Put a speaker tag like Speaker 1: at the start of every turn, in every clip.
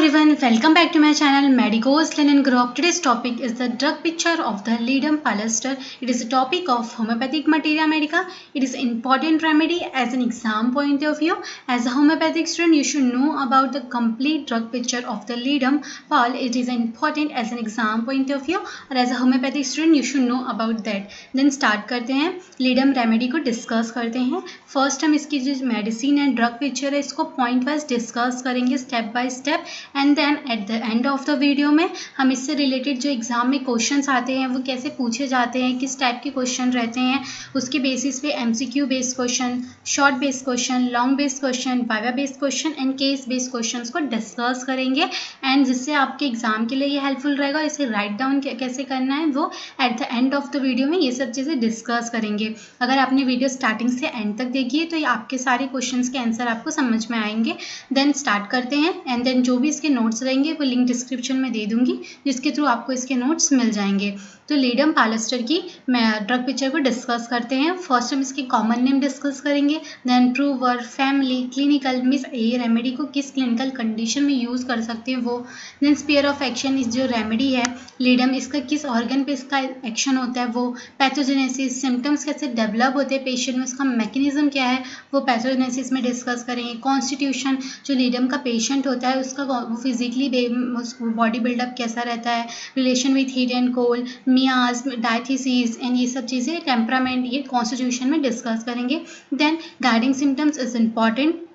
Speaker 1: everyone, welcome back to my channel Medicos Learn Group. Today's topic is the drug picture of the Ledum Pallister. It is a topic of homeopathic materia medica. It is important remedy as an exam point of view. As a homeopathic student, you should know about the complete drug picture of the Ledum Pal. It is important as an exam point of view. और as a homeopathic student, you should know about that. Then start करते हैं Ledum remedy को discuss करते हैं. First हम इसकी जो medicine है ड्रग पिक्चर है इसको पॉइंट वाइज डिस्कस करेंगे step by step and then at the end of the video में हम इससे रिलेटेड जो एग्जाम में क्वेश्चंस आते हैं वो कैसे पूछे जाते हैं, किस टाइप के क्वेश्चन रहते हैं, उसके बेसिस पे MCQ based question, short based question, long based question, viva based question and case based questions को डिस्कस करेंगे एंड जिससे आपके एग्जाम के लिए ये हेल्पफुल रहेगा. इसे राइट डाउन कैसे करना है वो eight the end of the video में ये सब चीज़ें डिस्कस करेंगे. अगर आपने वीडियो स्टार्टिंग से एंड तक देखी है तो ये आपके सारे क्वेश्चंस के आंसर आपको समझ में आएंगे. देन स्टार्ट करते हैं एंड देन जो भी इसके नोट्स रहेंगे वो लिंक डिस्क्रिप्शन में दे दूंगी जिसके थ्रू आपको इसके नोट्स मिल जाएंगे. तो लीडम पालिस्टर की ड्रग पिक्चर को डिस्कस करते हैं. फर्स्ट हम इसकी कॉमन नेम डिस्कस करेंगे, then prover, family, clinical means ये रेमेडी को किस क्लिनिकल कंडीशन में यूज़ कर सकते हैं वो, देन स्पीयर ऑफ एक्शन इस जो रेमेडी है लीडम इसका किस ऑर्गन पे इसका एक्शन होता है वो, पैथोजेनेसिस, सिम्टम्स कैसे डेवलप होते हैं पेशेंट में, उसका मैकेनिज्म क्या है वो पैथोजेनेसिस में डिस्कस करेंगे. कॉन्स्टिट्यूशन जो लीडम का पेशेंट होता है उसका फिजिकली बॉडी बिल्डअप कैसा रहता है, relation with heat and cold, miasms, diathesis and ये सब चीज़ें, टेम्परामेंट, ये कॉन्स्टिट्यूशन में डिस्कस करेंगे. Then guiding symptoms is important,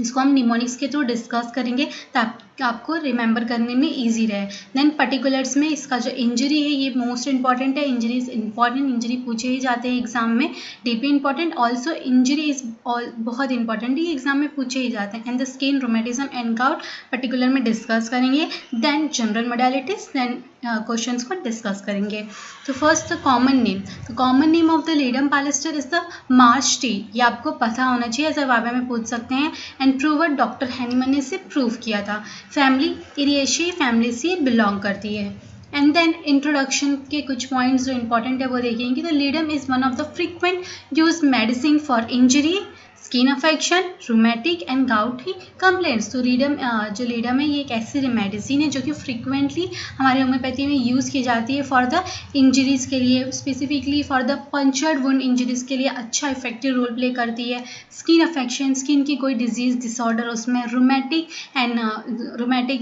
Speaker 1: इसको हम निमोनिक्स के थ्रू डिस्कस करेंगे ताकि आपको रिमेंबर करने में इजी रहे. देन पर्टिकुलर्स में इसका जो इंजरी है ये मोस्ट इंपॉर्टेंट है. इंजरी इज इंपॉर्टेंट, इंजरी पूछे ही जाते हैं एग्जाम में. DP important, also injury is बहुत इंपॉर्टेंट, ये एग्जाम में पूछे ही जाते हैं. And the skin, rheumatism and gout particular में डिस्कस करेंगे. Then general modalities, then questions को डिस्कस करेंगे. तो first the common name. The common name of the ledum palustre is the marsh tea. ये आपको पता होना चाहिए, ऐसा वाइवा में पूछ सकते हैं. एंड प्रूवर डॉक्टर हैनीमन ने इसे प्रूव किया था. फैमिली इरिएशियाई फैमिली से बिलोंग करती है. एंड देन इंट्रोडक्शन के कुछ पॉइंट्स जो इंपॉर्टेंट है वो देखेंगे. तो ledum is one of the frequent use medicine for injury, skin affection, rheumatic and gouty complaints. तो जो लीडम है ये एक ऐसी मेडिसिन है जो कि फ्रीक्वेंटली हमारे होम्योपैथी में यूज़ की जाती है फॉर द इंजरीज़ के लिए, specifically for the punctured wound injuries के लिए अच्छा इफेक्टिव रोल प्ले करती है. स्किन अफेक्शन, स्किन की कोई डिजीज़ डिसऑर्डर उसमें, rheumatic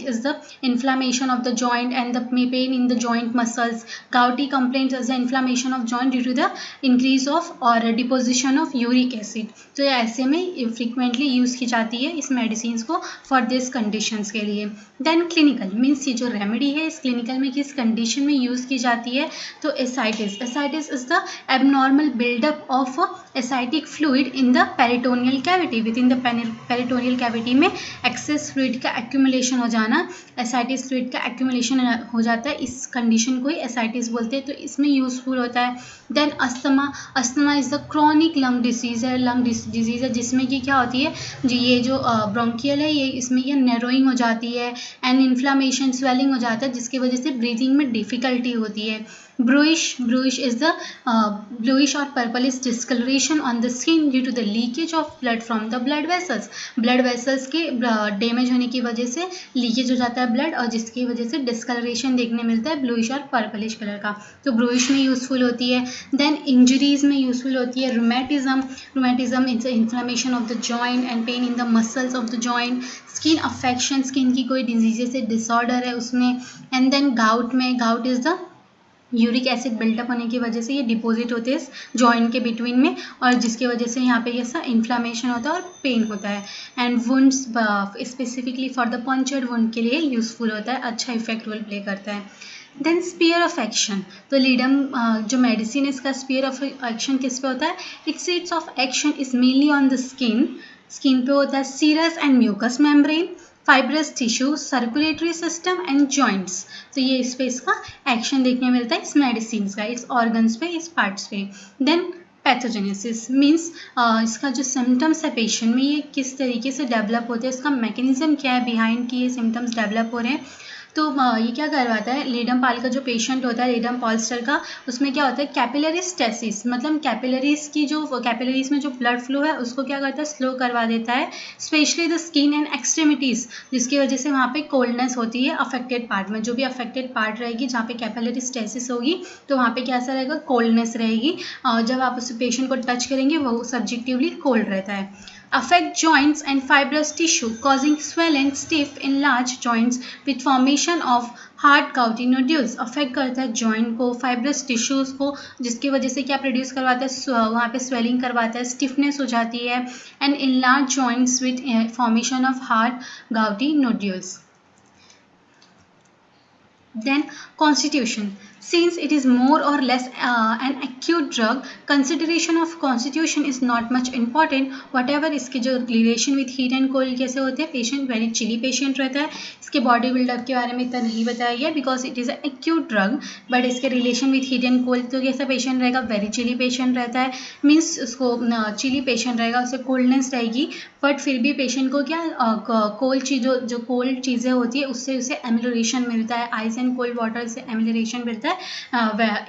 Speaker 1: is the inflammation of the joint and the pain in the joint muscles. Gouty complaints is the inflammation of joint due to the increase of और deposition of uric acid. तो ऐसे में frequently use की जाती है इस medicine को for this conditions के लिए. देन क्लिनिकल मीन्स ये जो रेमेडी है इस क्लिनिकल में किस कंडीशन में यूज़ की जाती है. तो ascites is the abnormal buildup of ascitic fluid in the peritoneal cavity. Within the peritoneal cavity में एक्सेस फ्लूइड का एक्यूमुलेशन हो जाना, एसाइटिस फ्लूइड का एक्यूमुलेशन हो जाता है, इस कंडीशन को ही एसाइटिस बोलते हैं. तो इसमें यूजफुल होता है. Then asthma is the chronic lung disease है, डिजीज़ है जिसमें कि क्या होती है जी ये जो ब्रोंकियल है ये इसमें ये नैरोइंग हो जाती है एंड इन्फ्लामेशन, स्वेलिंग हो जाता है जिसकी वजह से ब्रीथिंग में डिफ़िकल्टी होती है. ब्लूइश इज द ब्लूइश और purplish discolouration on the skin due to the leakage of blood from the blood vessels के डैमेज होने की वजह से लीकेज हो जाता है ब्लड और जिसकी वजह से डिस्कलरेशन देखने मिलता है ब्लूइश और पर्पलिश कलर का. तो ब्लूइश में यूज़फुल होती है. देन इंजरीज में यूज़फुल होती है. Rheumatism is the inflammation of the joint and pain in the muscles of the joint. Skin affection, skin की कोई डिजीज़ से डिसऑर्डर है उसमें. And then gout is the uric acid buildup होने की वजह से ये डिपॉजिट होते हैं जॉइंट के बिटवीन में और जिसकी वजह से यहाँ पे ऐसा इन्फ्लामेशन होता है और पेन होता है. And wounds specifically for the punctured wound के लिए यूज़फुल होता है, अच्छा इफेक्ट रोल प्ले करता है. Then sphere of action. तो लीडम जो मेडिसिन है इसका स्पीयर ऑफ एक्शन किस पे होता है. Its seats of action is mainly on the skin पे होता है. Serous and mucous membrane, fibrous tissue, circulatory system and joints. तो ये इस पे इसका एक्शन देखने मिलता है इस मेडिसिन का, इस ऑर्गन्स पे, इस पार्ट्स पे. देन पैथोजेनेसिस मीन्स इसका जो सिम्टम्स है पेशेंट में ये किस तरीके से डेवलप होते हैं, इसका मैकेनिज्म क्या है बिहाइंड कि ये सिम्टम्स डेवलप हो रहे हैं. तो ये क्या करवाता है, लीडम पाल का जो पेशेंट होता है लीडम पॉल्स्टर का, उसमें क्या होता है कैपिलरी स्टेसिस, मतलब कैपिलरीज में जो ब्लड फ्लो है उसको क्या करता है स्लो करवा देता है, specially the skin and extremities, जिसकी वजह से वहाँ पे कोल्डनेस होती है अफेक्टेड पार्ट में, जो भी अफेक्टेड पार्ट रहेगी जहाँ पे कैपिलरी स्टेसिस होगी तो वहाँ पे कैसा रहेगा, कोल्डनेस रहेगी, और जब आप उस पेशेंट को टच करेंगे वो सब्जेक्टिवली कोल्ड रहता है। Affect joints and fibrous tissue, causing swelling, stiff, enlarged joints with formation of hard gouty nodules. Affect करता है joint को, fibrous tissues को, जिसकी वजह से क्या प्रोड्यूस करवाता है, वहाँ पे swelling करवाता है, stiffness हो जाती है, and enlarged joints with formation of hard gouty nodules. Then constitution. Since it is more or less an acute drug, consideration of constitution is not much important. Whatever इसके जो relation with heat and cold कैसे होते हैं, patient very chilly patient रहता है, इसके body build-up के बारे में इतना नहीं बताया गया because it is an acute drug, but इसके relation with heat and cold तो कैसा patient रहेगा, very chilly patient रहता है, means उसको chilly patient रहेगा, उसे coldness रहेगी, बट फिर भी पेशेंट को क्या कोल्ड चीज़ों जो कोल्ड चीज़ें होती है उससे उसे एमिलोरेशन मिलता है, आइस एंड कोल्ड वाटर से एमिलोरेशन मिलता है,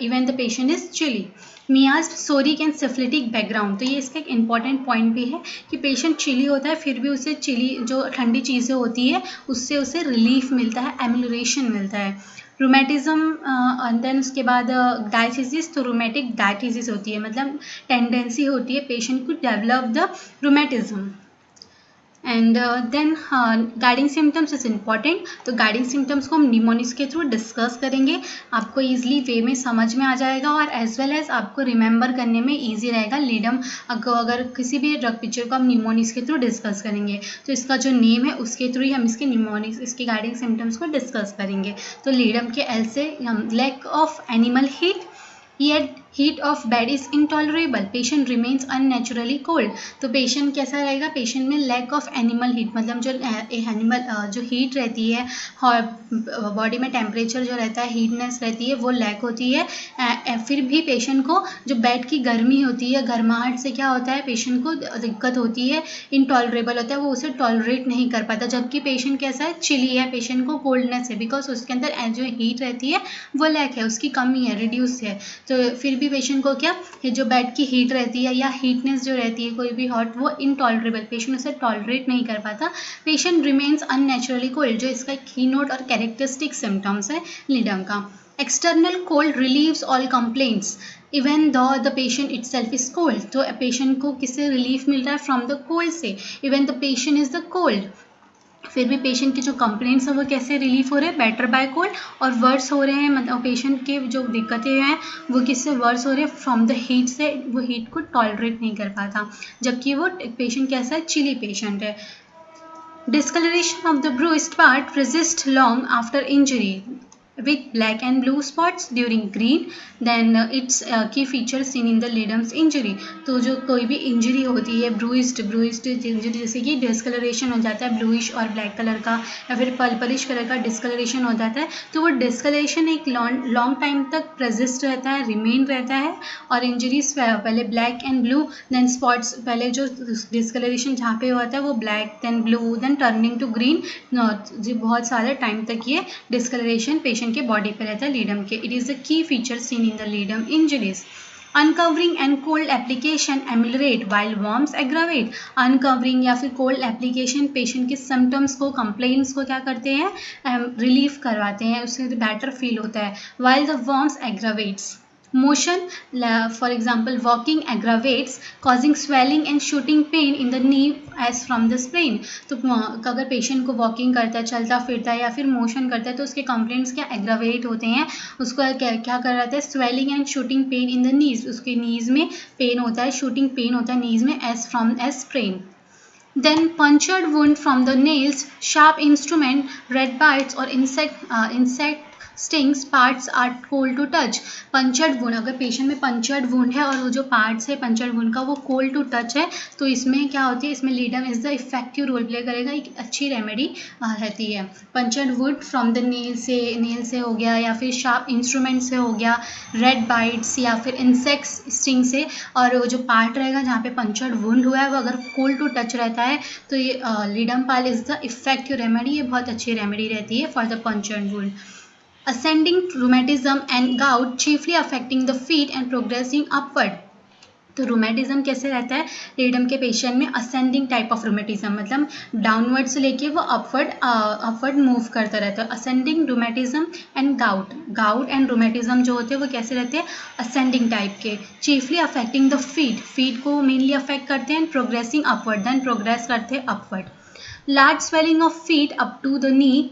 Speaker 1: even the patient is chilly. Miasms psoric and syphilitic background, तो ये इसका एक इंपॉर्टेंट पॉइंट भी है कि पेशेंट चिली होता है फिर भी उसे चिली जो ठंडी चीज़ें होती है उससे उसे रिलीफ मिलता है, एमिलोरेशन मिलता है। रूमेटिज्म, देन उसके बाद डायथिसिस, तो रूमेटिक डायथिसिस होती है, मतलब टेंडेंसी होती है पेशेंट को develop the rheumatism. And then guiding symptoms is important, तो गाइडिंग सिम्टम्स को हम निमोनिक्स के थ्रू डिस्कस करेंगे, आपको ईजिली वे में समझ में आ जाएगा और एज वेल एज आपको रिमेंबर करने में ईजी रहेगा। लीडम अगर किसी भी ड्रग पिक्चर को हम निमोनिक्स के थ्रू डिस्कस करेंगे तो इसका जो नेम है उसके थ्रू ही हम इसके निमोनिक्स इसके गाइडिंग सिम्टम्स को डिस्कस करेंगे। तो लीडम के एल से हम lack of animal heat, yet heat of bed is intolerable, patient remains unnaturally cold, तो पेशेंट कैसा रहेगा, पेशेंट में लैक ऑफ एनिमल हीट, मतलब जो एनिमल जो हीट रहती है बॉडी में टेम्परेचर जो रहता है हीटनेस रहती है वो लैक होती है। फिर भी पेशेंट को जो बेड की गर्मी होती है गर्माहट से क्या होता है पेशेंट को दिक्कत होती है, इनटॉलरेबल होता है, वो उसे टॉलरेट नहीं कर पाता, जबकि पेशेंट कैसा है चिली है, पेशेंट को कोल्डनेस है बिकॉज उसके अंदर जो हीट रहती है वो लैक है, उसकी कमी है, रिड्यूस है, तो फिर भी पेशेंट को क्या जो बेड की हीट रहती है या हीटनेस जो रहती है कोई भी हॉट वो इनटॉलरेबल, पेशेंट उसे टॉलरेट नहीं कर पाता, पेशेंट रिमेन्स अननेचुरली कोल्ड, जो इसका की नोट और कैरेक्टरिस्टिक सिम्टम्स है लीडम का। External cold relieves all complaints even though the patient it self is cold, तो पेशेंट को किससे रिलीफ मिल रहा है, फ्रॉम द कोल्ड से, even the patient is the cold, फिर भी पेशेंट के जो कंप्लेंट्स हैं वो कैसे रिलीफ हो रहे हैं, बेटर बाय कोल्ड, और वर्स हो रहे हैं, मतलब पेशेंट के जो दिक्कतें हैं वो किससे वर्स हो रहे हैं, फ्रॉम द हीट से, वो हीट को टॉलरेट नहीं कर पाता, जबकि वो पेशेंट कैसा है, चिली पेशेंट है। Discoloration of the bruised part persists long after injury with black and blue spots during green, then its key feature seen in the ledum's injury, तो जो कोई भी इंजरी होती है ब्रूइस्ड इंजरी जैसे कि डिस्कलरेशन हो जाता है ब्लूइश और ब्लैक कलर का या फिर पर्पलिश कलर का डिस्कलरेशन हो जाता है, तो वो डिस्कलरेशन एक लॉन्ग टाइम तक प्रजिस्ट रहता है, रिमेन रहता है, और इंजरीज पहले black and blue then spots, पहले जो डिस्कलरेशन जहाँ पे होता है वो black then blue then turning to green, बहुत सारे टाइम तक ये डिस्कलरेशन पेशेंट के बॉडी पे रहता है लीडम के। It is the key feature seen in the ledum injuries. Uncovering and cold application ameliorate while warms aggravate, uncovering या फिर कोल्ड एप्लीकेशन पेशेंट के सिम्टम्स को कंप्लेंट्स को क्या करते हैं, रिलीफ करवाते हैं, उससे बेटर फील होता है, while the warms aggravates. Motion, for example, walking aggravates, causing swelling and shooting pain in the knee as from the sprain. तो अगर पेशेंट को वॉकिंग करता है, चलता फिरता है या फिर मोशन करता है तो उसके कंप्लेंट्स क्या एग्रावेट होते हैं, उसको क्या कर रहा है, swelling and shooting pain in the knees, उसके नीज में पेन होता है, शूटिंग पेन होता है नीज में as sprain. Then punctured wound from the nails, sharp instrument, red bites or insect stings parts are cold to touch. Punctured wound, अगर patient में punctured wound है और वो जो पार्ट्स है पंचर्ड वुंड का वो कोल्ड टू टच है तो इसमें क्या होती है, इसमें ledum is the effective role play करेगा, एक अच्छी रेमेडी रहती है। Punctured wound from the nail से हो गया या फिर शार्प इंस्ट्रूमेंट से हो गया, रेड बाइट्स या फिर इंसेक्ट्स स्टिंग से, और वो जो पार्ट रहेगा जहाँ पे पंचर्ड वुंड हुआ है वो अगर कोल्ड टू टच रहता है तो ये ledum Pal is the effective remedy, ये बहुत अच्छी रेमेडी रहती है for the punctured wound. Ascending rheumatism and gout chiefly affecting the feet and progressing upward। तो रूमेटिज्म कैसे रहता है लीडम के पेशेंट में, असेंडिंग टाइप ऑफ रूमेटिज्म, मतलब डाउनवर्ड से लेके वो अपवर्ड मूव करता रहता है। Ascending rheumatism and gout and rheumatism जो होते हैं वो कैसे रहते हैं, असेंडिंग टाइप के। चीफली अफेक्टिंग द फीट को मेनली अफेक्ट करते हैं, and progressing upward, then progress करते हैं upward. Large swelling of feet up to the knee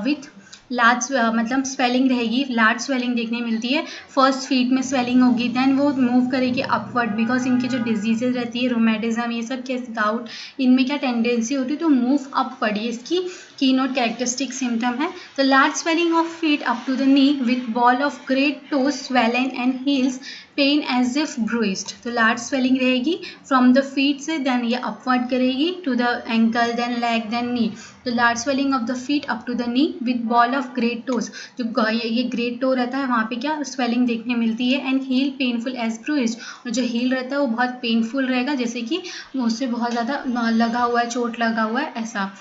Speaker 1: with large मतलब स्वेलिंग रहेगी, लार्ज स्वेलिंग देखने मिलती है, फर्स्ट फीट में स्वेलिंग होगी, देन वो मूव करेगी अपवर्ड, बिकॉज इनकी जो डिजीजेज रहती है रूमेटिज्म ये सब के गाउट, इनमें क्या टेंडेंसी होती है टू मूव अपवर्ड, ये इसकी कीनोट कैरेक्टरिस्टिक सिम्टम है। तो large swelling of feet up to the knee with ball of great toes swollen and heels pain as if bruised. तो लार्ज स्वेलिंग रहेगी फ्रॉम द फीट से, then ये upward करेगी to the ankle, then leg, then knee. तो large swelling of the feet up to the knee with ball of great toes, जो ये great to रहता है वहाँ पे क्या स्वेलिंग देखने मिलती है, एंड हील पेनफुल एज ब्रूइस्ड, और जो हील रहता है वो बहुत पेनफुल रहेगा जैसे कि उससे बहुत ज़्यादा लगा हुआ है, चोट लगा हुआ है ऐसा।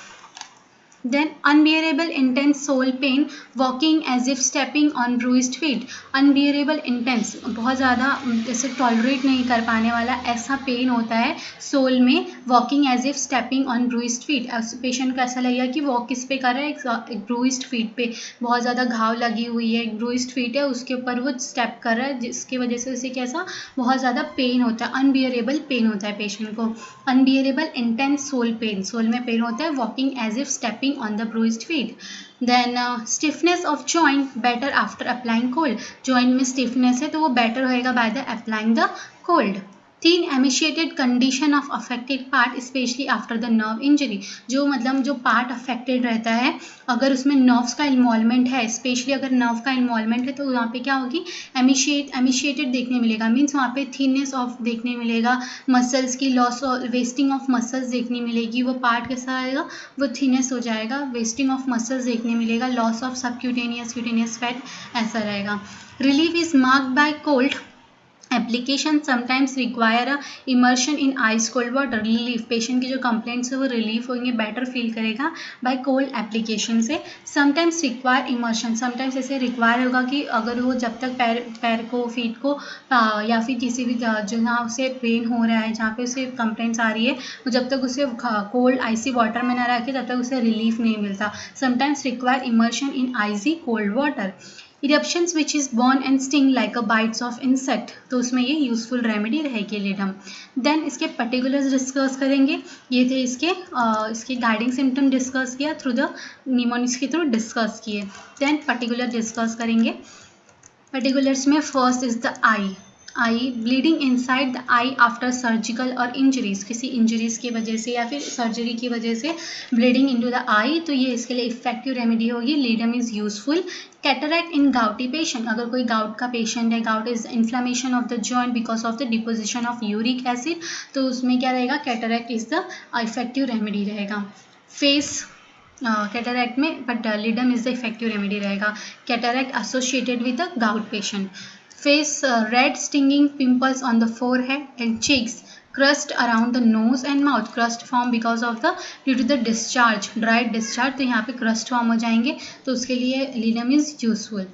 Speaker 1: Then unbearable intense soul pain walking as if stepping on bruised feet। unbearable intense बहुत ज़्यादा जैसे टॉलरेट नहीं कर पाने वाला ऐसा पेन होता है सोल में, walking as if stepping on bruised feet। Patient को ऐसा लगेगा कि वॉक किस पे कर रहा है, एक ब्रूइस्ड फीट पे, बहुत ज़्यादा घाव लगी हुई है, एक ब्रूइस्ड फीट है उसके ऊपर वो स्टेप कर रहा है जिसकी वजह से उसे कैसा बहुत ज़्यादा पेन होता है, अनबियरेबल पेन होता है पेशेंट को। Unbearable intense sole pain, sole में पेन होता है, walking as if stepping on the bruised feet। Then stiffness of joint better after applying cold। joint में stiffness है तो वो better होएगा by the applying the cold। thin emaciated condition of affected part especially after the nerve injury। जो मतलब जो part affected रहता है अगर उसमें नर्व्स का इन्वॉल्वमेंट है, स्पेशली अगर नर्व का इन्वॉल्वमेंट है तो वहाँ पे क्या होगी, एमिशिएटेड देखने मिलेगा, मीन्स वहाँ पे थिननेस ऑफ देखने मिलेगा, मसल्स की लॉस और वेस्टिंग ऑफ मसल्स देखने मिलेगी, वो पार्ट कैसा आएगा वो थिननेस हो जाएगा, वेस्टिंग ऑफ मसल्स देखने मिलेगा, लॉस ऑफ सबक्यूटेनियस फैट ऐसा रहेगा। Relief is marked by cold application sometimes require a immersion in ice cold water. Relief patient की जो कंप्लेंट्स है वो रिलीफ होंगे, बेटर फील करेगा बाय कोल्ड एप्लीकेशन से। समटाइम्स रिक्वायर इमर्शन, समटाइम्स ऐसे रिक्वायर होगा कि अगर वो जब तक पैर को फीट को या फिर किसी भी जहाँ उसे पेन हो रहा है जहाँ पे उसे कंप्लेंट्स आ रही है वो जब तक उसे कोल्ड आइसी वाटर में ना रखे तब तक उसे रिलीफ नहीं मिलता। Sometimes require immersion in icy cold water. Eruptions which is burn and sting like a bites of insect, तो उसमें ये यूजफुल रेमेडी रहेगी लीडम। देन इसके पर्टिकुलर्स डिस्कस करेंगे, ये थे इसके गाइडिंग सिम्टम डिस्कस किया थ्रू द निमोनिक्स के थ्रू डिस्कस किए। देन पर्टिकुलर डिस्कस करेंगे, पर्टिकुलर्स में first is the eye bleeding inside the eye after surgical और इंजरीज, किसी इंजरीज की वजह से या फिर सर्जरी की वजह से ब्लीडिंग इनटू द आई, तो ये इसके लिए इफेक्टिव रेमेडी होगी, ledum is useful. Cataract in gouty patient, अगर कोई गाउट का पेशेंट है, gout is inflammation of the joint because of the deposition of uric acid, तो उसमें क्या रहेगा, cataract is the effective remedy रहेगा। फेस कैटरैक्ट में but ledum is the effective remedy रहेगा। Cataract associated with the gout patient. Face red stinging pimples on the forehead and cheeks, crust around the nose and mouth, crust form because of the due to the discharge, dry discharge, तो यहाँ पे crust form हो जाएंगे, तो उसके लिए ledum is useful.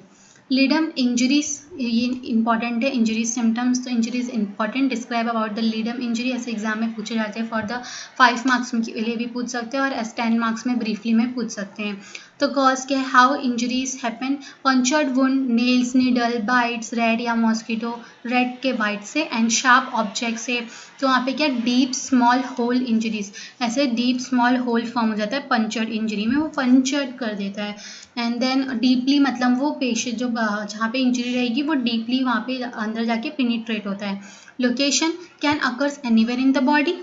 Speaker 1: Ledum injuries ये important है, इंजरीज सिम्टम्स, तो injuries important, describe about the ledum injury, ऐसे एग्जाम में पूछे जाते हैं, फॉर द 5 मार्क्स के लिए भी पूछ सकते हैं और 10 मार्क्स में ब्रीफली में पूछ सकते हैं। तो कॉज क्या है, how injuries happen, punctured wound, nails, needle, bytes, red या मॉस्किटो रेड के बाइट से, एंड शार्प ऑब्जेक्ट से, तो वहाँ पे क्या डीप स्मॉल होल इंजरीज, ऐसे डीप स्मॉल होल फॉर्म हो जाता है पंचर्ड इंजरी में, वो पंचर्ड कर देता है। एंड देन डीपली मतलब वो पेशेंट जो जहाँ पे इंजरी रहेगी वो डीपली वहाँ पे अंदर जाके पेनिट्रेट होता है। Location can occurs anywhere in the body,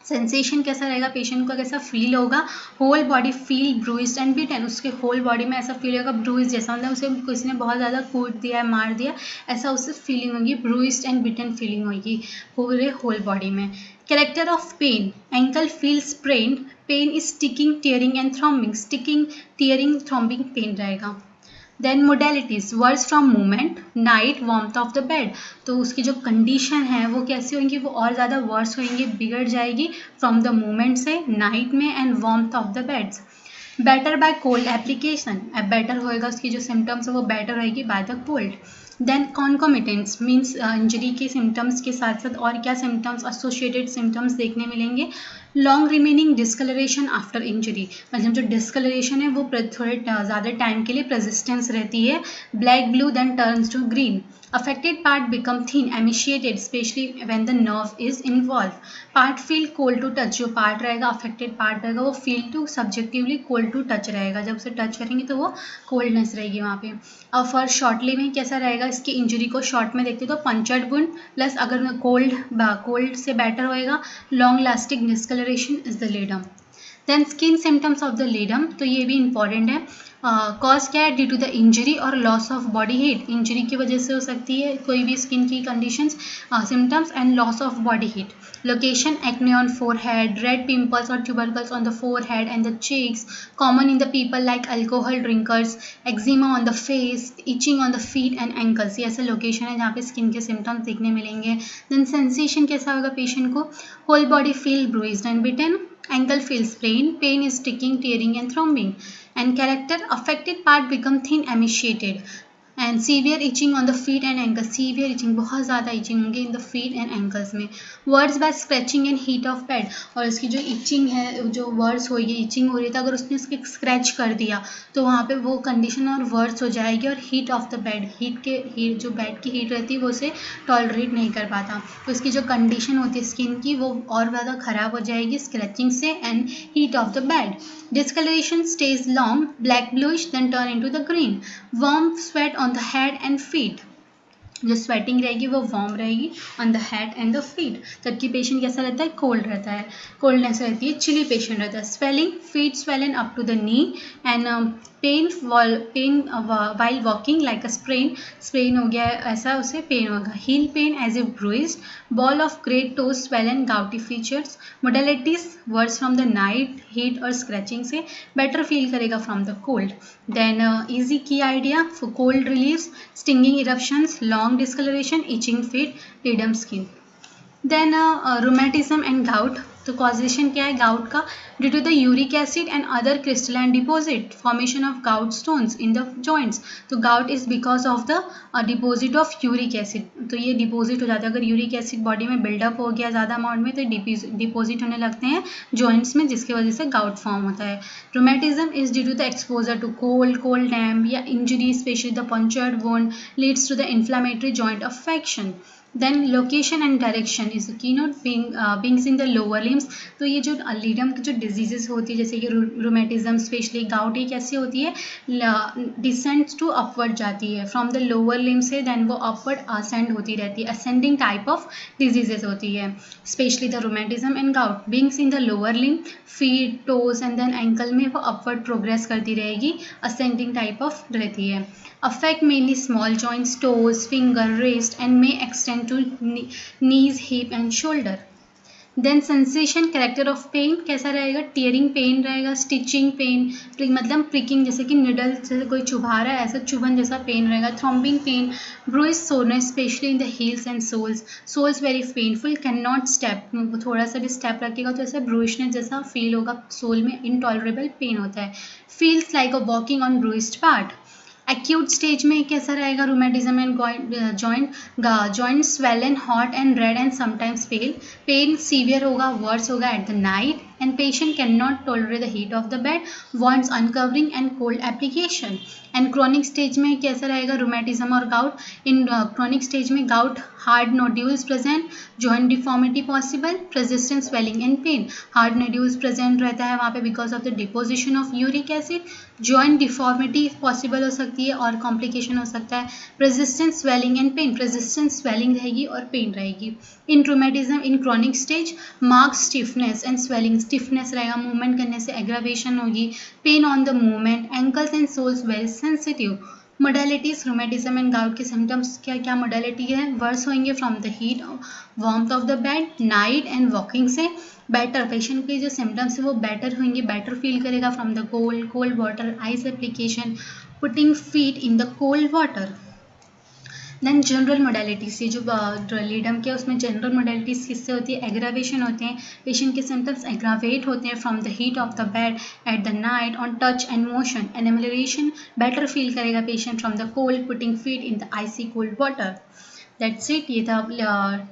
Speaker 1: sensation कैसा रहेगा, पेशेंट को कैसा फील होगा, whole body feel bruised and beaten, उसके होल बॉडी में ऐसा फील होगा ब्रूइज जैसा, मतलब उसे किसी ने बहुत ज़्यादा कूट दिया है, मार दिया, ऐसा उससे फीलिंग होगी, ब्रूइज्ड एंड बीटन फीलिंग होगी पूरे होल बॉडी में। Character of pain, ankle feels sprained, pain is sticking, tearing and throbbing, sticking, tearing, throbbing pain रहेगा। Then modalities, worse from movement, night, warmth of the bed, तो उसकी जो condition है वो कैसी होंगी, वो और ज़्यादा वर्स होंगी, बिगड़ जाएगी फ्रॉम द मूवमेंट से, नाइट में, and warmth of the beds. Better by cold application, अब बेटर होएगा, उसकी जो सिम्टम्स है वो बेटर रहेगी by the cold. Then concomitants means injury के सिम्टम्स के साथ साथ और क्या सिम्टम्स, एसोसिएटेड सिम्टम्स देखने मिलेंगे। Long remaining discolouration after injury, मतलब जो डिस्कलरेशन है वो थोड़े ज़्यादा टाइम के लिए प्रजिस्टेंस रहती है। Black blue then turns to green. Affected part become thin, emaciated, especially when the nerve is involved. Part feel cold to touch, जो part रहेगा affected part रहेगा वो feel to subjectively cold to touch रहेगा, जब उसे touch करेंगे तो वो coldness रहेगी वहाँ पे। और for shortly में कैसा रहेगा, इसकी इंजरी को शॉर्ट में देखते तो punctured wound प्लस अगर कोल्ड से बेटर होएगा, long lasting discoloration is the ledum. Then skin symptoms of the ledum, तो ये भी इंपॉर्टेंट है। कॉज क्या है, ड्यू टू द इंजरी और loss of body heat, injury की वजह से हो सकती है कोई भी स्किन की conditions, symptoms and loss of body heat. Location, acne on forehead, red pimples और tubercles on the forehead and the cheeks, common in the people like alcohol drinkers, eczema on the face, itching on the feet and ankles, ये ऐसे location है जहाँ पे skin के symptoms देखने मिलेंगे। Then sensation कैसा होगा पेशेंट को, whole body feel bruised and beaten, ankle feels sprained, pain is sticking, tearing and throbbing. And character, affected part become thin, emaciated. And severe itching on the feet and ankle, severe itching, बहुत ज़्यादा itching होंगी in the feet and ankles में। Worse by scratching and heat of bed, और इसकी जो etching है, जो words होगी, इचिंग हो रही है तो अगर उसने उसके स्क्रैच कर दिया तो वहाँ पे वो कंडीशन और वर्ड्स हो जाएगी। और heat of the bed, heat जो बेड की हीट रहती है वो उसे टॉलरेट नहीं कर पाता, तो इसकी जो कंडीशन होती है स्किन की वो और ज़्यादा ख़राब हो जाएगी स्क्रैचिंग से and heat of the bed. Discoloration stays long, black bluish, then turn into the green. Warm sweat on the head and feet. जो स्वेटिंग रहेगी वो वार्म रहेगी on the head and the feet, जबकि patient कैसा रहता है, cold रहता है, कोल्डनेस रहती है, चिली पेशेंट रहता है। Swelling, feet swollen up to the knee and pain while walking like a sprain हो गया है ऐसा उसे पेन होगा। Heel pain as a bruised, ball of great toes swollen, gouty features. Modalities, worse from the night, heat और scratching से better feel करेगा from the cold. Then easy key idea for cold relieves, stinging eruptions, long discoloration, itching feet, Ledum skin. Then rheumatism and gout, तो causation क्या है gout का, due to the uric acid and other crystalline deposit, formation of gout stones in the joints, तो gout is because of the deposit of uric acid, तो ये deposit हो जाता है अगर यूरिक एसिड बॉडी में बिल्डअप हो गया ज़्यादा अमाउंट में तो डिपॉजिट होने लगते हैं जॉइंट्स में, जिसकी वजह से गाउट फॉर्म होता है। Rheumatism is due to the exposure to cold damp या injury, especially the punctured wound leads to the inflammatory joint affection. Then location and direction is the key note, begins in the lower limbs, तो ये जो ledum की जो diseases होती है जैसे कि रोमेटिज्म स्पेशली गाउट, ये कैसी होती है, डिसेंड्स टू अपवर्ड जाती है फ्रॉम द लोअर लिम से, देन वो अपवर्ड असेंड होती रहती है, असेंडिंग टाइप ऑफ डिजीजेस होती है specially the rheumatism and gout. Begins in the lower limb, feet, toes and then ankle में वो अपवर्ड प्रोग्रेस करती रहेगी, असेंडिंग टाइप ऑफ रहती है। Affect mainly small joints, toes, finger, wrist and may extend to knees, hip and shoulder. Then sensation, character of pain कैसा रहेगा, tearing pain रहेगा, stitching pain मतलब प्रिकिंग जैसे कि निडल जैसे कोई चुभा रहा है ऐसा चुभन जैसा पेन रहेगा, throbbing pain, bruise soreness especially in the heels and soles very painful, can not step, थोड़ा सा भी स्टेप रखेगा तो ऐसा ब्रूइशनेस जैसा फील होगा, सोल में इनटॉलरेबल पेन होता है। Feels like a walking on bruised part. Acute stage में कैसा रहेगा, rheumatism and joint swollen, hot and red and sometimes pale, pain severe होगा, वर्स होगा at the night and patient can not tolerate the heat of the bed, wants uncovering and cold application. And chronic stage में कैसा रहेगा rheumatism और gout, in chronic stage में gout, hard nodules present, joint deformity possible, resistant swelling and pain, hard nodules present रहता है वहाँ पे because of the deposition of uric acid, joint deformity possible हो सकती है और कॉम्प्लिकेशन हो सकता है। Persistent swelling and pain, persistent swelling रहेगी और पेन रहेगी। In rheumatism in chronic stage marked stiffness and swelling, stiffness रहेगा, मूवमेंट करने से एग्रावेशन होगी, pain on the movement, ankles and soles very sensitive. Modalities rheumatism and gout के symptoms क्या क्या मोडालिटी है, वर्स होंगे from the heat warmth of the bed, night and walking से। बेटर, पेशेंट के जो सिम्टम्स है वो बेटर होंगे, बेटर फील करेगा from the cold, cold water, ice application, putting feet in the cold water. Then general modalities, ये जो ledum के उसमें जनरल मोडालिटीज किससे होती है, एग्रावेशन होते हैं, पेशेंट के सिम्टम्स एग्रावेट होते हैं from the heat of the bed at the night on touch and motion. Amelioration, better feel करेगा patient from the cold, putting feet in the icy cold water. That's it, ये था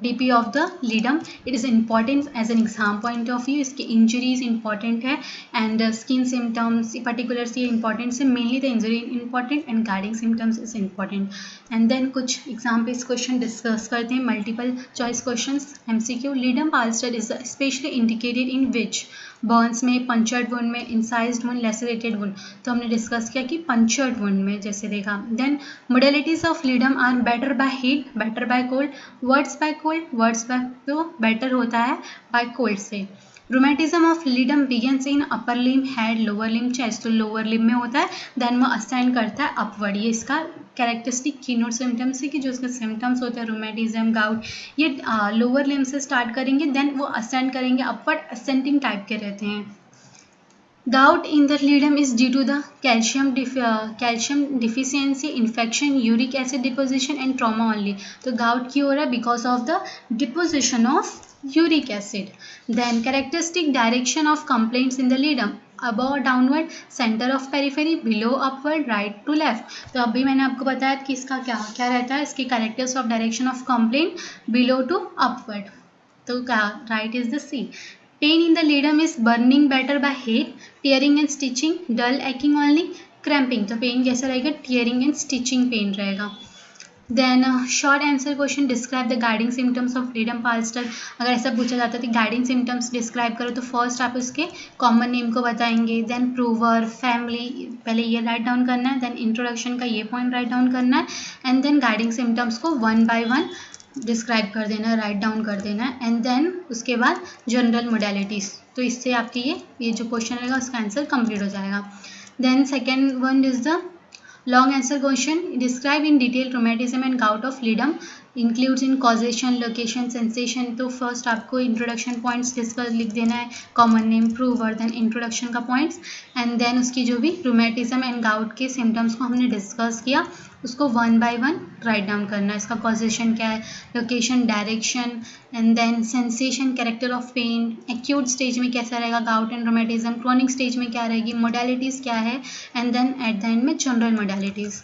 Speaker 1: DP of the Ledum. It is important as an exam point of view, इसकी injuries important है and skin symptoms particular से important से, mainly the injury important and guiding symptoms is important. And then कुछ exam पे इस question discuss करते हैं, multiple choice questions MCQ. Ledum palustre is specially indicated in which, burns में, punctured wound में, incised wound, lacerated wound. तो हमने discuss किया कि पंचर्ड वुंड में जैसे देखा। Then modalities of ledum are better by heat, better by cold, worse by cold, worse by, तो बेटर होता है बाय कोल्ड से। Rheumatism of ledum begins in upper limb, head, lower limb, chest, तो lower limb में होता है, then वो assign करता है अपवर्ड। ये इसका कैरेक्टरिस्टिक कीनोट सिम्टम्स है कि जो इसके सिम्टम्स होते हैं रूमेटिज्म, गाउट, ये लोअर लिम से स्टार्ट करेंगे, देन वो असेंड करेंगे अपवर्ड, असेंडिंग टाइप के रहते हैं। Gout in the ledum is due to the calcium deficiency, infection, uric acid deposition and trauma only. तो gout क्यों हो रहा है? Because of the deposition of uric acid. Then characteristic direction of complaints in the ledum, above downward, center of periphery, below upward, right to left. तो अभी मैंने आपको बताया कि इसका क्या क्या रहता है, इसके characters of direction of complaint below to upward. तो क्या right is the C. Pain in the ledum is burning better by heat, tearing and stitching, dull aching only, cramping. तो पेन कैसा रहेगा? tearing and stitching पेन रहेगा। Then short answer question, describe the guiding symptoms of Ledum palustre. अगर ऐसा पूछा जाता है तो गाइडिंग सिम्टम्स डिस्क्राइब करो, तो फर्स्ट आप उसके कॉमन नेम को बताएंगे, देन प्रूवर, फैमिली, पहले ये राइट डाउन करना है, देन इंट्रोडक्शन का ये पॉइंट राइट डाउन करना है, एंड देन गाइडिंग सिम्टम्स को वन बाय वन डिस्क्राइब कर देना है, राइट डाउन कर देना है, एंड देन उसके बाद जनरल मोडालिटीज़। तो इससे आपकी ये जो क्वेश्चन रहेगा उसका आंसर कंप्लीट हो जाएगा। Then second one is the long answer question, describe in detail rheumatism and gout of ledum, includes in causation, location, sensation. तो फर्स्ट आपको इंट्रोडक्शन पॉइंट्स डिस्कस लिख देना है, common name, prover, then introduction का points, and then उसकी जो भी rheumatism and gout के सिम्टम्स को हमने डिस्कस किया उसको one by one write down करना है। इसका कॉजेशन क्या है, location, direction, and then sensation, character of pain, acute stage में कैसा रहेगा gout and rheumatism, chronic stage में क्या रहेगी, मोडालिटीज़ क्या है, and then at the end में general modalities.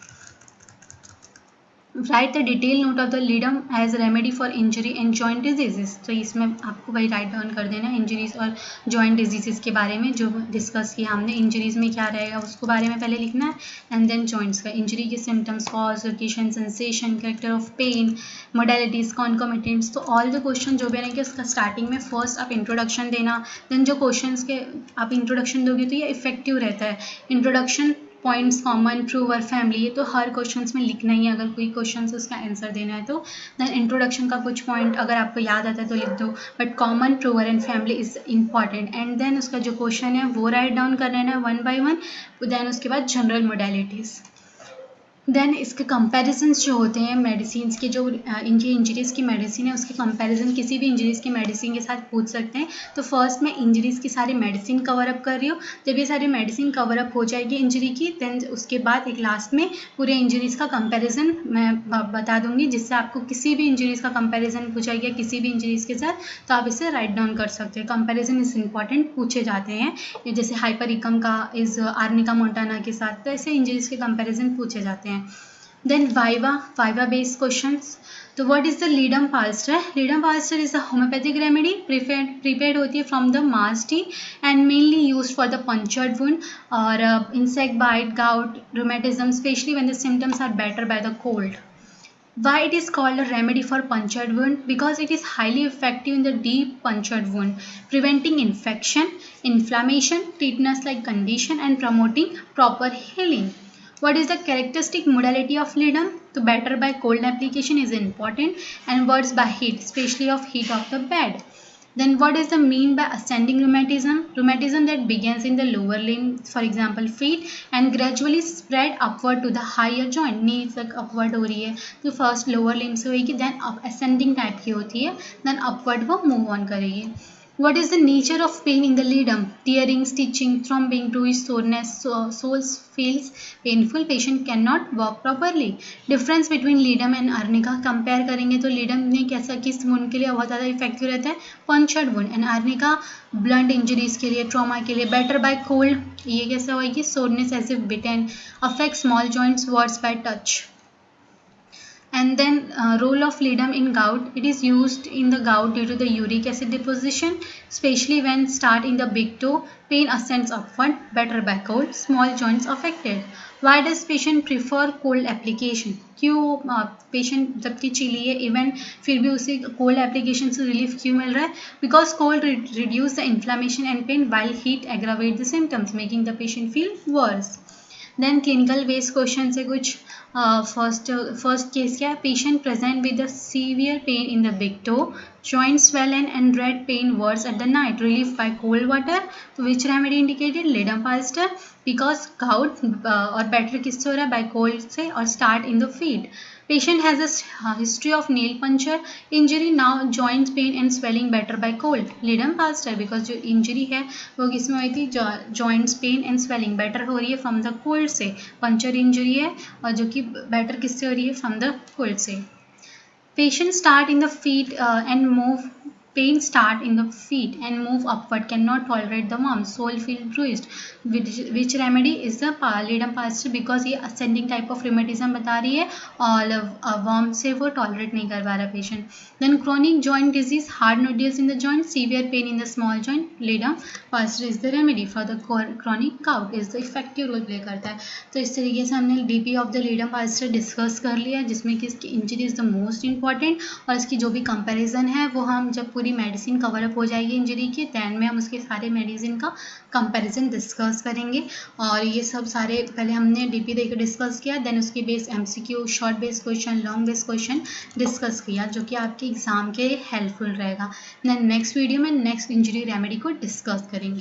Speaker 1: Write the detail note of the Ledum as remedy for injury and joint diseases. तो इसमें आपको वही राइट डाउन कर देना है इंजरीज और जॉइंट डिजीजेस के बारे में जो डिस्कस किया हमने। इंजरीज में क्या रहेगा उसको बारे में पहले लिखना है, एंड देन जॉइंट्स का, इंजरी के symptoms, cause, location, sensation, character of pain, modalities, concomitants. तो ऑल द क्वेश्चन जो भी रहेंगे उसका स्टार्टिंग में फर्स्ट आप इंट्रोडक्शन देना, देन जो क्वेश्चन के आप इंट्रोडक्शन दोगे तो ये इफेक्टिव रहता है। Introduction, points, common, prover, family, ये तो हर क्वेश्चंस में लिखना ही है अगर कोई क्वेश्चन उसका आंसर देना है तो। देन इंट्रोडक्शन का कुछ पॉइंट अगर आपको याद आता है तो लिख दो, but common, prover and family is important, and then उसका जो क्वेश्चन है वो राइट डाउन कर लेना है वन बाय वन, देन उसके बाद जनरल मोडालिटीज़। देन इसके कंपैरिजन्स जो होते हैं मेडिसिन के, जो इनकी इंजरीज़ की मेडिसिन है उसके कंपैरिजन किसी भी इंजरीज़ की मेडिसिन के साथ पूछ सकते हैं। तो फर्स्ट मैं इंजरीज़ की सारी मेडिसिन कवर अप कर रही हूँ, जब ये सारी मेडिसिन कवर अप हो जाएगी इंजरी की, देन उसके बाद एक लास्ट में पूरे इंजरीज़ का कंपैरिजन मैं बता दूंगी, जिससे आपको किसी भी इंजरीज़ का कंपैरिजन पूछा गया किसी भी इंजरीज़ के साथ तो आप इसे राइट डाउन कर सकते हैं। कंपैरिजन इज इंपॉर्टेंट, पूछे जाते हैं, जैसे हाइपरिकम का इज आर्निका मोंटाना के साथ, तो ऐसे इंजरीज़ के कंपैरिजन पूछे जाते हैं। Then viva based questions. तो what is the Ledum palustre? Ledum palustre is a homeopathic remedy prepared होती है from the marsh tea and mainly used for the punctured wound or insect bite, gout, rheumatism, especially when the symptoms are better by the cold. Why it is called a remedy for punctured wound? Because it is highly effective in the deep punctured wound, preventing infection, inflammation, tetanus-like condition, and promoting proper healing. What is the characteristic modality of Lidum? To batter by cold application is important, and words by heat, especially of heat of the bed. Then what is the mean by ascending rheumatism? Rheumatism that begins in the lower limb, for example feet, and gradually spread upward to the higher joint. Knees तक upward हो रही है तो first lower limb से होगी, then ascending type की होती है, then upward वो move on करेगी. What is the nature of pain in the ledum? Tearing, stitching, thrombing, bruise, soreness, soles feels painful. Patient cannot walk properly. Difference between ledum and arnica. Compare करेंगे तो ledum में कैसा किस wound के लिए बहुत ज़्यादा effective रहता है, punctured wound, and arnica blunt injuries के लिए, trauma के लिए. Better by cold, ये कैसा होगी, soreness as if bitten, affect small joints, worse by touch. And then role of Lidum in gout. It is used in the gout due to the uric acid deposition, especially when start in the big toe. Pain ascends upward, better by cold, small joints affected. Why does patient prefer cold application? क्यों patient जबकि chilli है even फिर भी उसे cold application से relief क्यों मिल रहा है? Because cold reduce the inflammation and pain while heat aggravate the symptoms, making the patient feel worse. Then clinical based question से कुछ first case क्या है, patient present with a severe pain in the big toe, joint swollen and red pain worse at the night, relief by cold water. तो which remedy indicated? Ledum palsy, because gout और better किससे हो रहा है, by cold से, और start in the feet. Patient has a history of nail puncture injury, now joint pain and swelling better by cold. Ledum palsy because जो injury है वो किस में हुई थी, joints pain and swelling better हो रही है from the cold से, puncture injury है और जो कि better किससे हो रही है, from the cold से. Patient start in the feet and move. Pain start in the feet and move upward, cannot tolerate the warmth, sole feel bruised. Which remedy is the Ledum palsy? because ये ascending type of rheumatism बता रही है और warmth से वो tolerate नहीं कर पा रहा patient. Then chronic joint disease, hard nodules in the joint, severe pain in the small joint. Ledum palsy is the remedy for the chronic gout, is the effective role play करता है. तो इस तरीके से हमने DP of the Ledum palsy discuss कर लिया, जिसमें कि इसकी injury is the most important, और इसकी जो भी कंपैरिजन है वो हम जब पूरी मेडिसिन कवर अप हो जाएगी इंजरी की, दैन में हम उसके सारे मेडिसिन का कंपैरिजन डिस्कस करेंगे. और ये सब सारे पहले हमने DP देकर डिस्कस किया, देन उसके base MCQ, short base question, long base question discuss किया, जो कि आपके एग्जाम के लिए हेल्पफुल रहेगा. देन नेक्स्ट वीडियो में नेक्स्ट इंजरी रेमेडी को डिस्कस करेंगे.